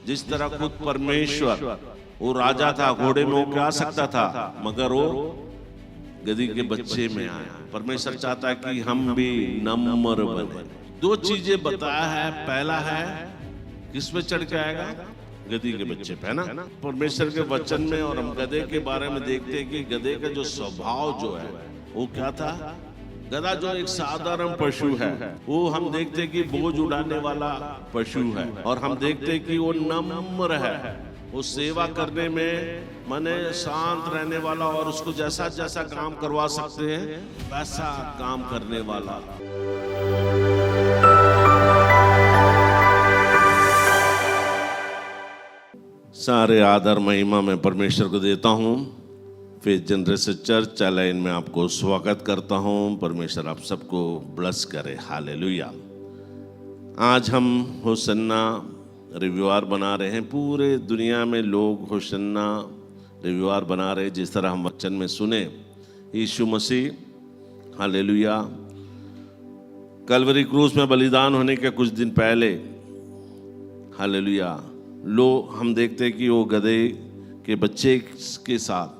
जिस तरह खुद परमेश्वर वो राजा था, घोड़े में होकर आ सकता था, मगर वो गधी के बच्चे में आया। परमेश्वर चाहता है कि हम भी नम्र बने। दो चीजें बताया है, पहला है किस पे चढ़ के आएगा, गधी के बच्चे पे, है ना। परमेश्वर के वचन में और हम गधे के बारे में देखते हैं कि गधे का जो स्वभाव जो है वो क्या था। गधा जो एक साधारण पशु है, वो हम देखते हैं कि बोझ उड़ाने वाला पशु है, और हम देखते हैं कि वो नम्र है, वो सेवा करने में माने शांत रहने वाला, और उसको जैसा जैसा काम करवा सकते हैं वैसा काम करने वाला। सारे आदर महिमा मैं परमेश्वर को देता हूँ। फेथ जनरेशन चर्च चैलेंज में आपको स्वागत करता हूँ। परमेश्वर आप सबको ब्लेस करे। हालेलुया। आज हम होसन्ना रविवार बना रहे हैं। पूरे दुनिया में लोग होसन्ना रविवार बना रहे हैं, जिस तरह हम वचन में सुने। यीशु मसीह हालेलुया कलवरी क्रूस में बलिदान होने के कुछ दिन पहले हालेलुया हम देखते हैं कि वो गधे के बच्चे के साथ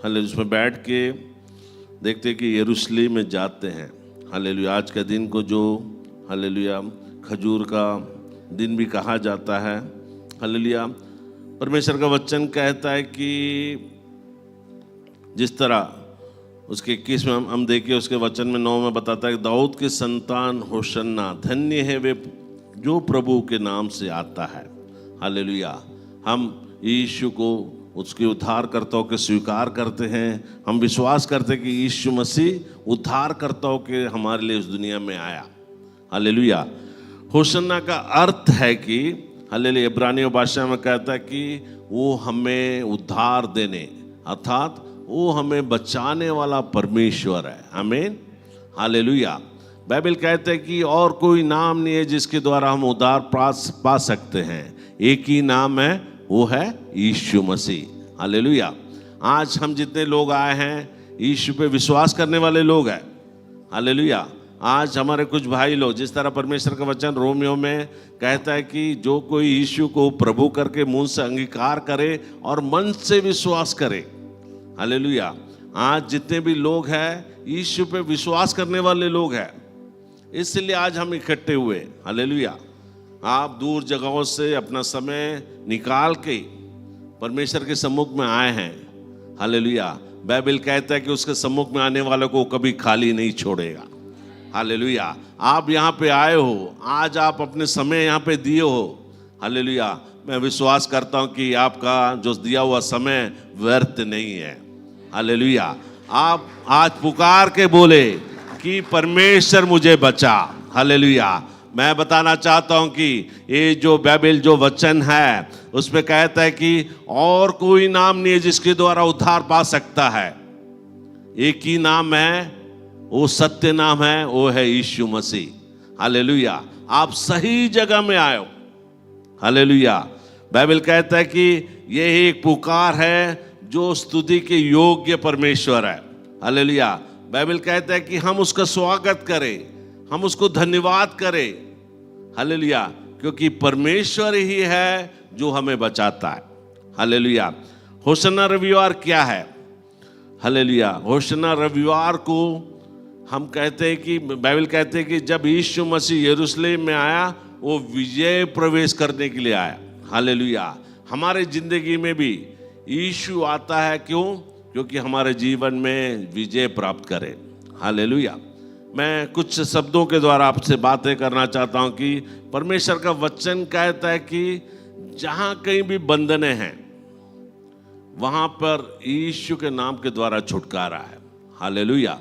हालेलुया उसमें बैठ के देखते हैं कि यरूशलेम में जाते हैं। हालेलुया आज का दिन को जो हालेलुया खजूर का दिन भी कहा जाता है। हालेलुया परमेश्वर का वचन कहता है कि जिस तरह उसके 21 में हम देखिए, उसके वचन में 9 में बताता है कि दाऊद के संतान होशन्ना, धन्य है वे जो प्रभु के नाम से आता है। हालेलुया हम यीशु को उसके उद्धारकर्ताओं के स्वीकार करते हैं। हम विश्वास करते हैं कि यीशु मसीह उद्धारकर्ताओं के हमारे लिए इस दुनिया में आया। हालेलुया होशन्ना का अर्थ है कि हालेलुया इब्रानी भाषा में कहता है कि वो हमें उद्धार देने, अर्थात वो हमें बचाने वाला परमेश्वर है। आमीन हालेलुया। बाइबल कहते हैं कि और कोई नाम नहीं है जिसके द्वारा हम उद्धार पा सकते हैं। एक ही नाम है, वो है यीशु मसीह। हालेलुया आज हम जितने लोग आए हैं यीशु पे विश्वास करने वाले लोग हैं। हालेलुया आज हमारे कुछ भाई लोग, जिस तरह परमेश्वर का वचन रोमियो में कहता है कि जो कोई यीशु को प्रभु करके मुंह से अंगीकार करे और मन से विश्वास करे। हालेलुया आज जितने भी लोग हैं यीशु पे विश्वास करने वाले लोग हैं, इसलिए आज हम इकट्ठे हुए। हालेलुया आप दूर जगहों से अपना समय निकाल के परमेश्वर के सम्मुख में आए हैं। हालेलुया बाइबल कहता है कि उसके सम्मुख में आने वालों को कभी खाली नहीं छोड़ेगा। हालेलुया आप यहाँ पे आए हो, आज आप अपने समय यहाँ पे दिए हो। हालेलुया मैं विश्वास करता हूँ कि आपका जो दिया हुआ समय व्यर्थ नहीं है। हालेलुया आप आज पुकार के बोले कि परमेश्वर मुझे बचा। हालेलुया मैं बताना चाहता हूं कि ये जो बाइबल जो वचन है उसमें कहता है कि और कोई नाम नहीं है जिसके द्वारा उद्धार पा सकता है। एक ही नाम है, वो सत्य नाम है, वो है यीशु मसीह। हालेलुया आप सही जगह में आए हो। हालेलुया बाइबल कहता है कि ये एक पुकार है जो स्तुति के योग्य परमेश्वर है। हालेलुया बाइबल कहता है कि हम उसका स्वागत करें, हम उसको धन्यवाद करें। हालेलुया क्योंकि परमेश्वर ही है जो हमें बचाता है। हालेलुया होशन्ना रविवार क्या है? हालेलुया होशन्ना रविवार को हम कहते हैं कि बाइबल कहते हैं कि जब यीशु मसीह यरूशलेम में आया वो विजय प्रवेश करने के लिए आया। हालेलुया हमारे जिंदगी में भी यीशु आता है। क्यों? क्योंकि हमारे जीवन में विजय प्राप्त करे। हालेलुया मैं कुछ शब्दों के द्वारा आपसे बातें करना चाहता हूं कि परमेश्वर का वचन कहता है कि जहां कहीं भी बंधने हैं वहां पर यीशु के नाम के द्वारा छुटकारा है। हालेलुया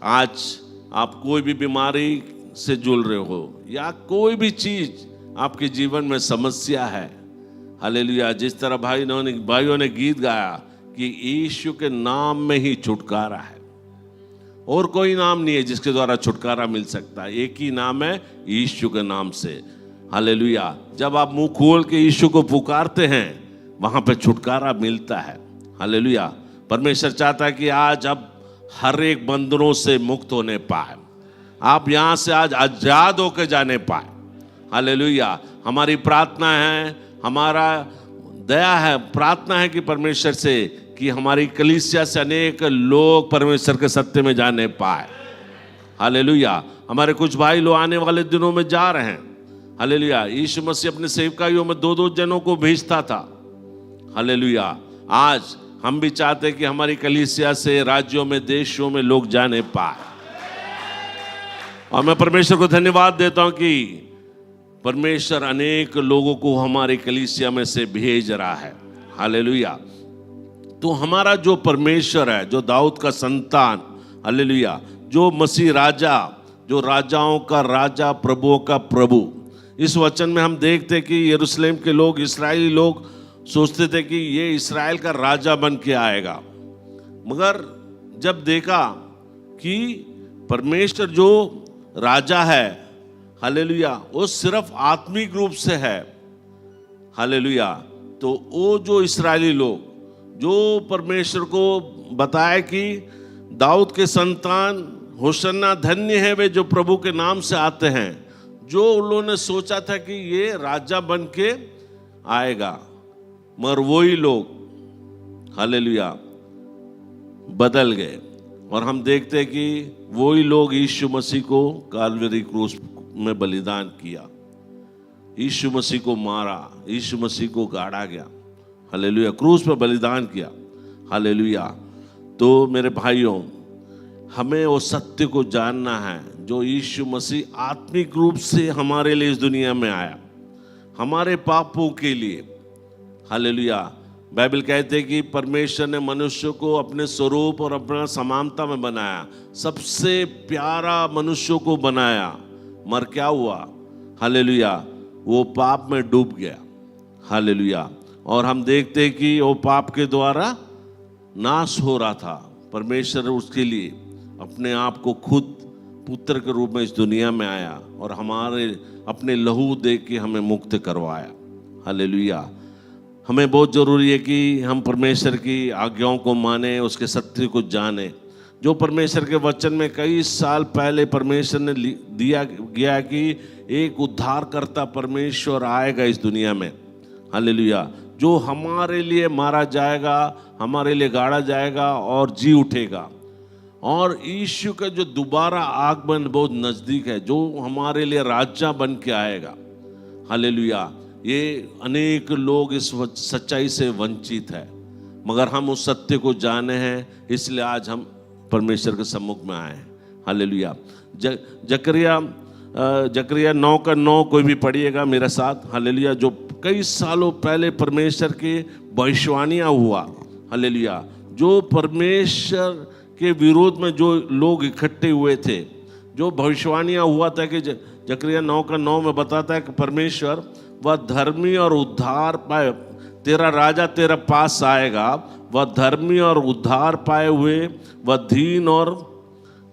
आज आप कोई भी बीमारी से जूझ रहे हो या कोई भी चीज आपके जीवन में समस्या है। हालेलुया जिस तरह भाइयों ने गीत गाया कि यीशु के नाम में ही छुटकारा है, और कोई नाम नहीं है जिसके द्वारा छुटकारा मिल सकता है। एक ही नाम है, यीशु के नाम से। हालेलुया जब आप मुंह खोल के यीशु को पुकारते हैं वहां पे छुटकारा मिलता है। हालेलुया परमेश्वर चाहता है कि आज अब हर एक बंधनों से मुक्त होने पाए, आप यहां से आज आजाद होकर जाने पाए। हालेलुया हमारी प्रार्थना है हमारा दया है, प्रार्थना है कि परमेश्वर से कि हमारी कलीसिया से अनेक लोग परमेश्वर के सत्य में जाने पाए। हालेलुया। हमारे कुछ भाई लोग आने वाले दिनों में जा रहे हैं। हालेलुया। यीशु मसीह अपने सेवकाइयों में 2-2 जनों को भेजता था। हालेलुया। आज हम भी चाहते हैं कि हमारी कलीसिया से राज्यों में, देशों में लोग जाने पाए। और मैं परमेश्वर को धन्यवाद देता हूं कि परमेश्वर अनेक लोगों को हमारी कलीसिया में से भेज रहा है। हालेलुया। तो हमारा जो परमेश्वर है, जो दाऊद का संतान, हालेलुया, जो मसीह राजा, जो राजाओं का राजा, प्रभुओं का प्रभु, इस वचन में हम देखते कि यरूशलेम के लोग, इस्राएली लोग सोचते थे कि ये इस्राएल का राजा बन के आएगा, मगर जब देखा कि परमेश्वर जो राजा है, हालेलुया, वो सिर्फ आत्मिक रूप से है। हालेलुया। तो वो जो इस्राएली लोग जो परमेश्वर को बताए कि दाऊद के संतान होशन्ना, धन्य है वे जो प्रभु के नाम से आते हैं, जो उन्होंने सोचा था कि ये राजा बन के आएगा, मगर वही लोग, हालेलुया, बदल गए। और हम देखते हैं कि वही लोग यीशु मसीह को काल्वरी क्रूस में बलिदान किया, यीशु मसीह को मारा, यीशु मसीह को गाड़ा गया। हालेलुया। क्रूस पर बलिदान किया। हालेलुया। तो मेरे भाइयों, हमें वो सत्य को जानना है जो यीशु मसीह आत्मिक रूप से हमारे लिए इस दुनिया में आया, हमारे पापों के लिए। हालेलुया। बाइबल कहते हैं कि परमेश्वर ने मनुष्य को अपने स्वरूप और अपना समानता में बनाया, सबसे प्यारा मनुष्य को बनाया, मगर क्या हुआ? हालेलुया, वो पाप में डूब गया। हालेलुया। और हम देखते हैं कि वो पाप के द्वारा नाश हो रहा था। परमेश्वर उसके लिए अपने आप को खुद पुत्र के रूप में इस दुनिया में आया और हमारे अपने लहू दे के हमें मुक्त करवाया। हालेलुया। हमें बहुत ज़रूरी है कि हम परमेश्वर की आज्ञाओं को माने, उसके सत्य को जाने। जो परमेश्वर के वचन में कई साल पहले परमेश्वर ने दिया गया कि एक उद्धारकर्ता परमेश्वर आएगा इस दुनिया में। हालेलुया। जो हमारे लिए मारा जाएगा, हमारे लिए गाड़ा जाएगा और जी उठेगा। और यीशु का जो दोबारा आगमन बहुत नज़दीक है, जो हमारे लिए राजा बन के आएगा। हालेलुया। ये अनेक लोग इस सच्चाई से वंचित है, मगर हम उस सत्य को जाने हैं, इसलिए आज हम परमेश्वर के सम्मुख में आए हैं। हालेलुया। जकरिया 9:9 कोई भी पढ़िएगा मेरे साथ। हालेलुया। जो कई सालों पहले परमेश्वर के भविष्यवाणियाँ हुआ। हालेलुया। जो परमेश्वर के विरोध में जो लोग इकट्ठे हुए थे, जो भविष्यवाणियाँ हुआ था कि जकरिया 9:9 में बताता है कि परमेश्वर वह धर्मी और उद्धार पाए, तेरा राजा तेरा पास आएगा, वह धर्मी और उद्धार पाए हुए, वह दीन और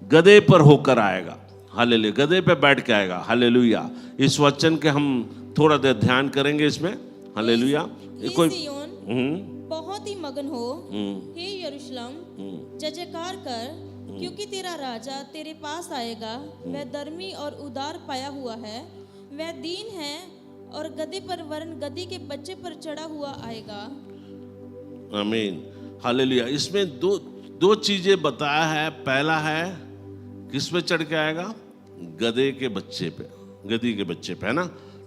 गधे पर होकर आएगा। हालेलुया। गधे पे बैठ के आएगा। हालेलुया। इस वचन के हम थोड़ा देर ध्यान करेंगे इसमें। हालेलुया। कोई बहुत ही मगन हो, हे यरूशलेम, जय जयकार कर, क्योंकि तेरा राजा तेरे पास आएगा, वह धर्मी और उदार पाया हुआ है, वह दीन है और गधे पर वरन गधी के बच्चे पर चढ़ा हुआ आएगा। आमीन। हालेलुया। इसमें दो चीजें बताया है। पहला है किस पे चढ़ के आएगा? गधे के बच्चे पे, गधी के बच्चे पे, है ना।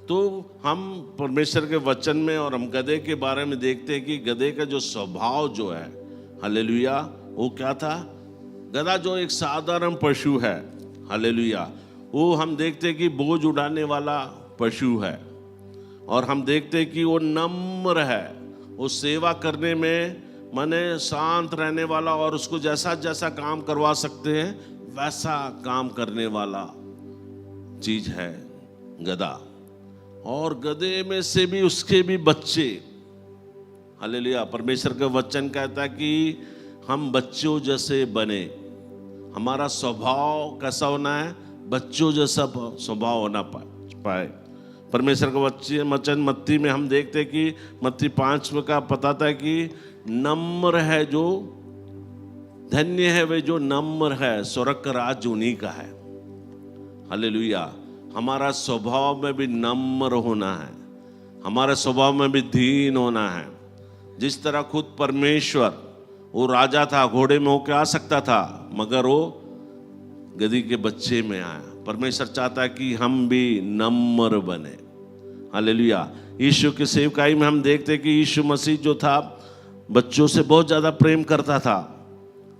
तो हम परमेश्वर के वचन में और हम गधे के बारे में देखते हैं कि गधे का जो स्वभाव जो है, हालेलुया, वो क्या था? गधा जो एक साधारण पशु है, हालेलुया, वो हम देखते हैं कि बोझ उड़ाने वाला पशु है। और हम देखते हैं कि वो नम्र है, वो सेवा करने में माने शांत रहने वाला, और उसको जैसा जैसा काम करवा सकते हैं वैसा काम करने वाला चीज है गधा। और गधे में से भी उसके भी बच्चे, हालेलुया। परमेश्वर का वचन कहता है कि हम बच्चों जैसे बने। हमारा स्वभाव कैसा होना है? बच्चों जैसा स्वभाव होना पाए। परमेश्वर का वचन मत्ती में हम देखते हैं कि मत्ती 5 का बताता है कि नम्र है जो, धन्य है वे जो नम्र है, स्वर्ग का राज उन्हीं का है। हालेलुया। हमारा स्वभाव में भी नम्र होना है। हमारे स्वभाव में भी दीन होना है। जिस तरह खुद परमेश्वर, वो राजा था, घोड़े में होके आ सकता था, मगर वो गधी के बच्चे में आया। परमेश्वर चाहता है कि हम भी नम्र बने। हालेलुया। यीशु की सेवकाई में हम देखते हैं कि यीशु मसीह जो था बच्चों से बहुत ज़्यादा प्रेम करता था।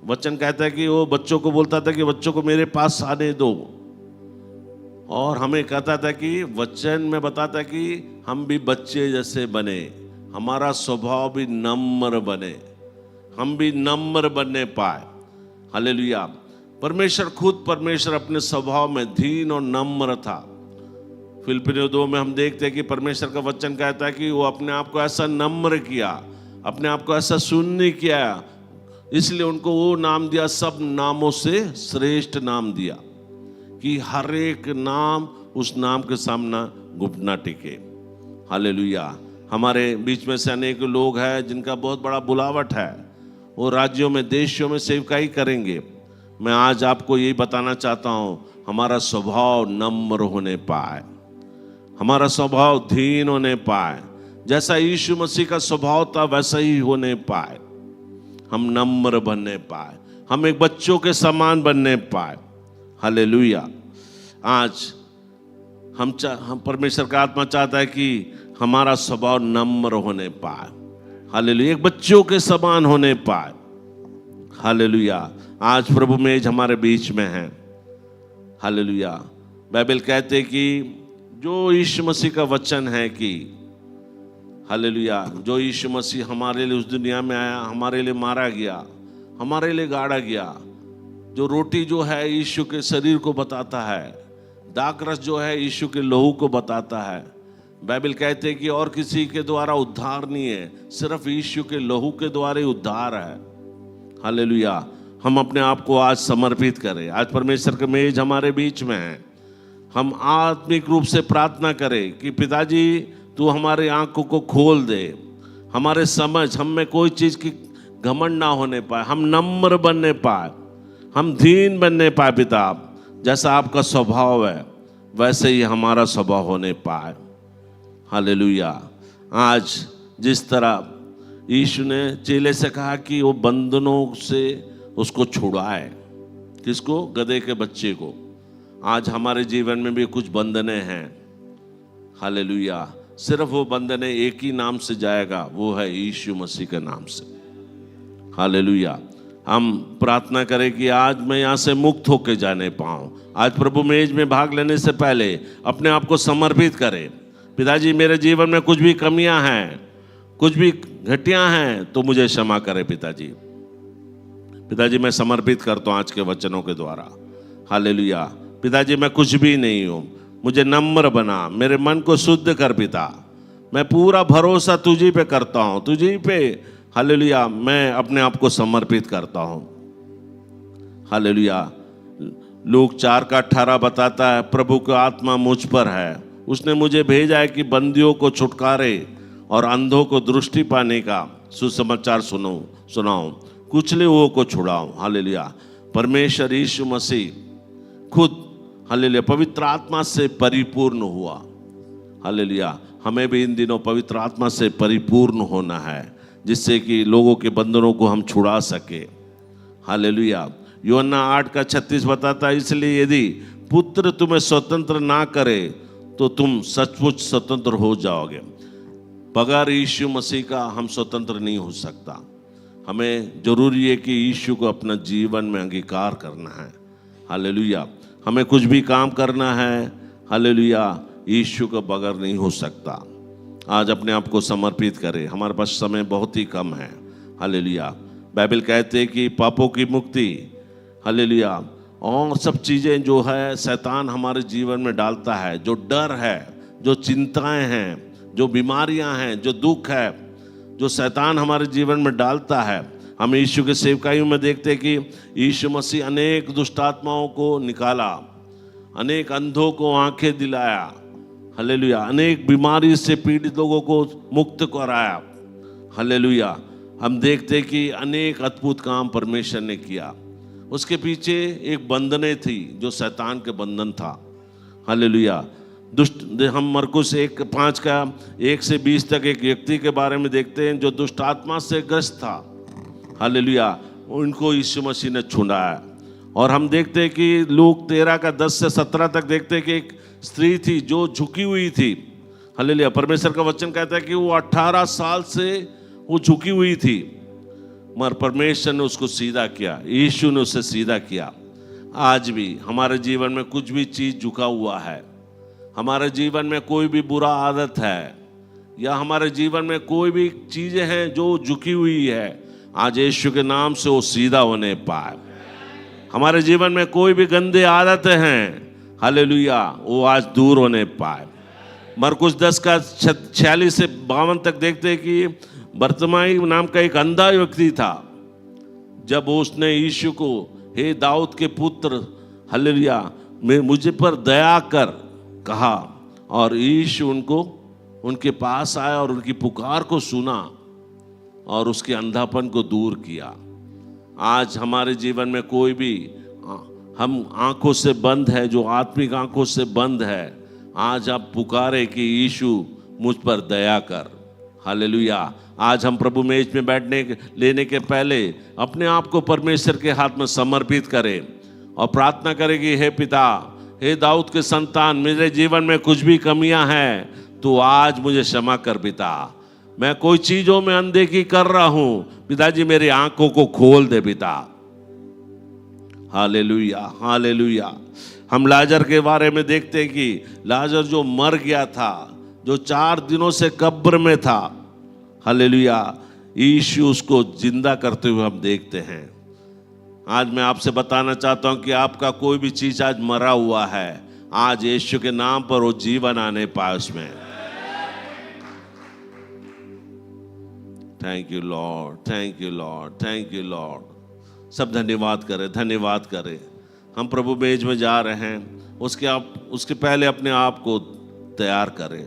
वचन कहता है कि वो बच्चों को बोलता था कि बच्चों को मेरे पास आने दो, और हमें कहता था कि वचन में बताता है कि हम भी बच्चे जैसे बने, हमारा स्वभाव भी नम्र बने, हम भी नम्र बनने पाए। हालेलुया। परमेश्वर खुद, परमेश्वर अपने स्वभाव में दीन और नम्र था। फिलिप्पियों 2 में हम देखते हैं कि परमेश्वर का वचन कहता है कि वो अपने आप को ऐसा नम्र किया, अपने आप को ऐसा शून्य किया, इसलिए उनको वो नाम दिया, सब नामों से श्रेष्ठ नाम दिया, कि हर एक नाम उस नाम के सामने घुटना टिके। हालेलुया। हमारे बीच में से अनेक लोग हैं जिनका बहुत बड़ा बुलावट है, वो राज्यों में, देशों में सेवकाई करेंगे। मैं आज आपको यही बताना चाहता हूँ, हमारा स्वभाव नम्र होने पाए, हमारा स्वभाव दीन होने पाए, जैसा यीशु मसीह का स्वभाव था वैसा ही होने पाए, हम नम्र बनने पाए, हम एक बच्चों के समान बनने पाए। हालेलुया। आज हम परमेश्वर का आत्मा चाहता है कि हमारा स्वभाव नम्र होने पाए। हालेलुया। एक बच्चों के समान होने पाए। हालेलुया। आज प्रभु मेज हमारे बीच में है। हालेलुया। बाइबल कहते कि जो यीशु मसीह का वचन है कि हालेलुया, जो यीशु मसीह हमारे लिए उस दुनिया में आया, हमारे लिए मारा गया, हमारे लिए गाड़ा गया, जो रोटी जो है यीशु के शरीर को बताता है, दाखरस जो है यीशु के लहू को बताता है। बाइबल कहते हैं कि और किसी के द्वारा उद्धार नहीं है, सिर्फ यीशु के लहू के द्वारा ही उद्धार है। हालेलुया। हम अपने आप को आज समर्पित करें। आज परमेश्वर का मेज हमारे बीच में है। हम आत्मिक रूप से प्रार्थना करें कि पिताजी तू हमारी आंखों को खोल दे, हमारे समझ, हम में कोई चीज़ की घमंड ना होने पाए, हम नम्र बनने पाए, हम दीन बनने पाए। पिता, जैसा आपका स्वभाव है वैसे ही हमारा स्वभाव होने पाए। हालेलुया। आज जिस तरह यीशु ने चेले से कहा कि वो बंधनों से उसको छुड़ाए, किसको? गधे के बच्चे को। आज हमारे जीवन में भी कुछ बंधने हैं। हालेलुया। सिर्फ वो बंधने एक ही नाम से जाएगा, वो है यीशु मसीह के नाम से। हालेलुया। हम प्रार्थना करें कि आज मैं यहाँ से मुक्त होकर जाने पाऊँ। आज प्रभु मेज में भाग लेने से पहले अपने आप को समर्पित करें। पिताजी, मेरे जीवन में कुछ भी कमियां हैं, कुछ भी घटियां हैं, तो मुझे क्षमा करें पिताजी। पिताजी, मैं समर्पित करता हूँ आज के वचनों के द्वारा। हालेलुया। पिताजी, मैं कुछ भी नहीं हूँ, मुझे नम्र बना, मेरे मन को शुद्ध कर पिता। मैं पूरा भरोसा तुझी पे करता हूँ, तुझी पे हालेलुया मैं अपने आप को समर्पित करता हूँ। हालेलुया। लूक 4:18 बताता है, प्रभु का आत्मा मुझ पर है, उसने मुझे भेजा है कि बंदियों को छुटकारे और अंधों को दृष्टि पाने का सुसमाचार सुनाऊं, कुचले हुओं को छुड़ाऊं। हालेलुया। परमेश्वर यीशु मसीह खुद हालेलुया पवित्र आत्मा से परिपूर्ण हुआ। हालेलुया। हमें भी इन दिनों पवित्र आत्मा से परिपूर्ण होना है, जिससे कि लोगों के बंधनों को हम छुड़ा सके। हालेलुया। यूहन्ना 8:36 बताता है, इसलिए यदि पुत्र तुम्हें स्वतंत्र ना करे तो तुम सचमुच स्वतंत्र हो जाओगे। बगैर यीशु मसीह का हम स्वतंत्र नहीं हो सकता। हमें जरूरी है कि यीशु को अपना जीवन में अंगीकार करना है। हालेलुया। हमें कुछ भी काम करना है, हालेलुया, यीशु के बगैर नहीं हो सकता। आज अपने आप को समर्पित करें। हमारे पास समय बहुत ही कम है। हालेलुया। बाइबल कहते हैं कि पापों की मुक्ति, हालेलुया, और सब चीज़ें जो है शैतान हमारे जीवन में डालता है, जो डर है, जो चिंताएं हैं, जो बीमारियां हैं, जो दुख है, जो शैतान हमारे जीवन में डालता है। हम यीशु के सेवकाइयों में देखते हैं कि यीशु मसीह अनेक दुष्टात्माओं को निकाला, अनेक अंधों को आंखें दिलाया, हालेलुया, अनेक बीमारी से पीड़ित लोगों को मुक्त कराया। हालेलुया। हम देखते हैं कि अनेक अद्भुत काम परमेश्वर ने किया। उसके पीछे एक बंधने थी जो शैतान के बंधन था। हालेलुया। दुष्ट हम मरकुस 1:5 का 1 से 20 तक एक व्यक्ति के बारे में देखते हैं जो दुष्ट आत्मा से ग्रस्त था। हालेलुया, उनको यीशु मसीह ने छुड़ाया। और हम देखते हैं कि लूक 13 का 10 से 17 तक देखते हैं कि एक स्त्री थी जो झुकी हुई थी। हालेलुया, परमेश्वर का वचन कहता है कि वो 18 साल से वो झुकी हुई थी, मगर परमेश्वर ने उसको सीधा किया, यीशु ने उसे सीधा किया। आज भी हमारे जीवन में कुछ भी चीज़ झुका हुआ है, हमारे जीवन में कोई भी बुरा आदत है, या हमारे जीवन में कोई भी चीज़ें हैं जो झुकी हुई है, आज यीशु के नाम से वो सीधा होने पाए। हमारे जीवन में कोई भी गंदे आदतें हैं, हालेलुया, वो आज दूर होने पाए। मरकुस 10 का 46 से 52 तक देखते हैं कि बर्तिमाई नाम का एक अंधा व्यक्ति था। जब उसने यीशु को, हे दाऊद के पुत्र, हालेलुया, मुझे पर दया कर कहा, और यीशु उनके पास आया और उनकी पुकार को सुना और उसके अंधापन को दूर किया। आज हमारे जीवन में कोई भी हम आंखों से बंद है, जो आत्मिक आंखों से बंद है, आज आप पुकारे कि यीशु मुझ पर दया कर। हालेलुया, आज हम प्रभु मेज में लेने के पहले अपने आप को परमेश्वर के हाथ में समर्पित करें और प्रार्थना करें कि हे पिता, हे दाऊद के संतान, मेरे जीवन में कुछ भी कमियां हैं तो आज मुझे क्षमा कर पिता। मैं कोई चीजों में अनदेखी कर रहा हूं, पिताजी मेरी आंखों को खोल दे पिता। Hallelujah, hallelujah. हम लाजर के बारे में देखते हैं कि लाजर जो मर गया था, जो 4 दिनों से कब्र में था, हालेलुया, यीशु उसको जिंदा करते हुए हम देखते हैं। आज मैं आपसे बताना चाहता हूं कि आपका कोई भी चीज आज मरा हुआ है, आज यीशु के नाम पर वो जीवन आने पाए उसमें। Thank you Lord, thank you Lord, thank you Lord. सब धन्यवाद करें, धन्यवाद करें। हम प्रभु मेज में जा रहे हैं, उसके पहले अपने आप को तैयार करें।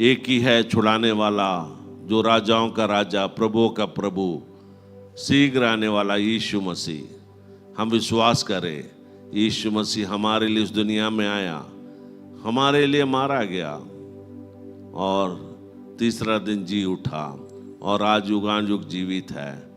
एक ही है छुड़ाने वाला, जो राजाओं का राजा, प्रभुओं का प्रभु, शीघ्र आने वाला यीशु मसीह। हम विश्वास करें, यीशु मसीह हमारे लिए इस दुनिया में आया, हमारे लिए मारा गया और तीसरा दिन जी उठा और आज युगान युग जीवित है।